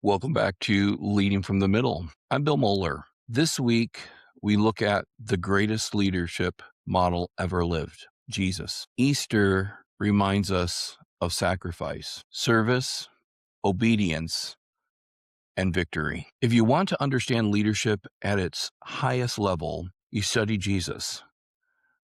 Welcome back to Leading from the Middle. I'm Bill Moeller. This week, we look at the greatest leadership model ever lived, Jesus. Easter reminds us of sacrifice, service, obedience, and victory. If you want to understand leadership at its highest level, you study Jesus.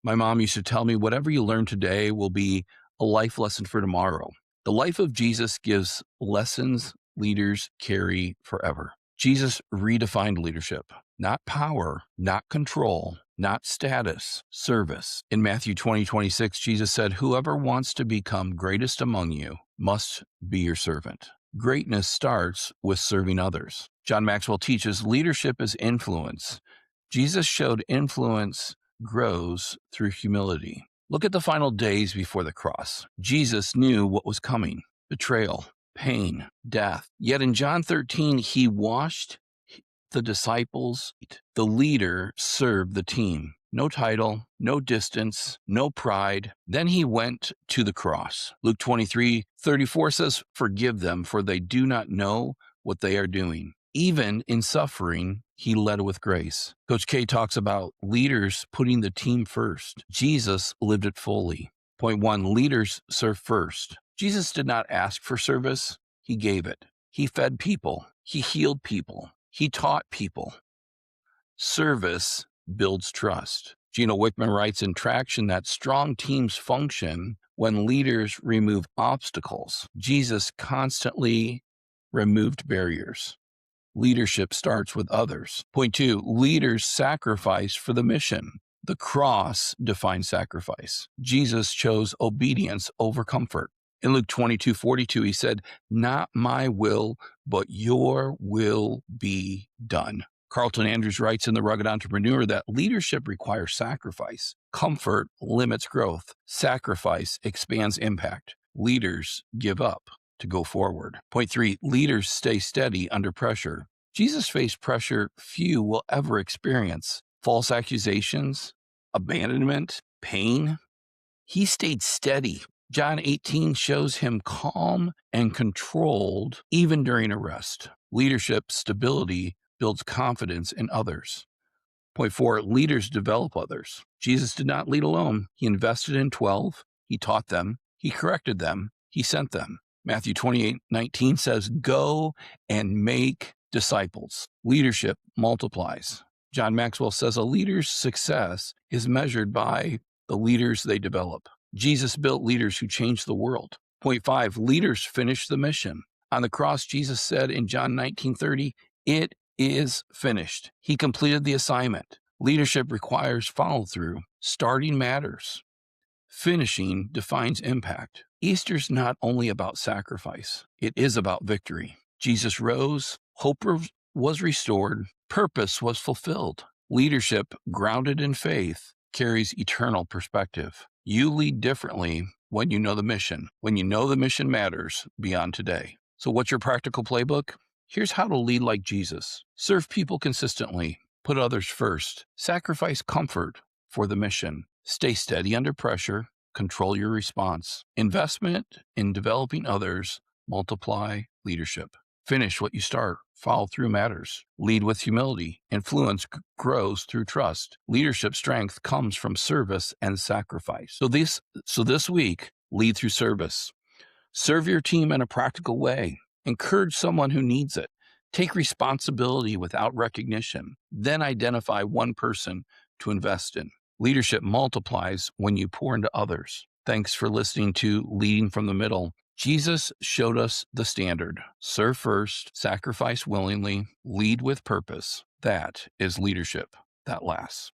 My mom used to tell me, whatever you learn today will be a life lesson for tomorrow. The life of Jesus gives lessons leaders carry forever. Jesus redefined leadership, not power, not control, not status, service. In Matthew 20:26, Jesus said, "Whoever wants to become greatest among you must be your servant." Greatness starts with serving others. John Maxwell teaches leadership is influence. Jesus showed influence grows through humility. Look at the final days before the cross. Jesus knew what was coming: betrayal, pain, death. Yet in John 13, he washed the disciples' feet. The leader served the team. No title, no distance, no pride. Then he went to the cross. Luke 23:34 says, "Forgive them, for they do not know what they are doing." Even in suffering, he led with grace. Coach K talks about leaders putting the team first. Jesus lived it fully. Point one, leaders serve first. Jesus did not ask for service, he gave it. He fed people, he healed people, he taught people. Service builds trust. Gino Wickman writes in Traction that strong teams function when leaders remove obstacles. Jesus constantly removed barriers. Leadership starts with others. Point two, leaders sacrifice for the mission. The cross defines sacrifice. Jesus chose obedience over comfort. In Luke 22:42, he said, "Not my will, but your will be done." Carlton Andrews writes in The Rugged Entrepreneur that leadership requires sacrifice. Comfort limits growth. Sacrifice expands impact. Leaders give up to go forward. Point three, leaders stay steady under pressure. Jesus faced pressure few will ever experience: false accusations, abandonment, pain. He stayed steady. John 18 shows him calm and controlled even during arrest. Leadership stability builds confidence in others. Point four, leaders develop others. Jesus did not lead alone. He invested in 12. He taught them. He corrected them. He sent them. Matthew 28:19 says, "Go and make disciples." Leadership multiplies. John Maxwell says a leader's success is measured by the leaders they develop. Jesus built leaders who changed the world. Point five, leaders finish the mission. On the cross, Jesus said in John 19:30, "It is finished." He completed the assignment. Leadership requires follow through. Starting matters. Finishing defines impact. Easter's not only about sacrifice, it is about victory. Jesus rose, hope was restored, purpose was fulfilled. Leadership grounded in faith carries eternal perspective. You lead differently when you know the mission, when you know the mission matters beyond today. So what's your practical playbook? Here's how to lead like Jesus. Serve people consistently. Put others first. Sacrifice comfort for the mission. Stay steady under pressure. Control your response. Investment in developing others. Multiply leadership. Finish what you start. Follow through matters. Lead with humility. Influence grows through trust. Leadership strength comes from service and sacrifice. So this week, lead through service. Serve your team in a practical way. Encourage someone who needs it. Take responsibility without recognition. Then identify one person to invest in. Leadership multiplies when you pour into others. Thanks for listening to Leading from the Middle. Jesus showed us the standard. Serve first, sacrifice willingly, lead with purpose. That is leadership that lasts.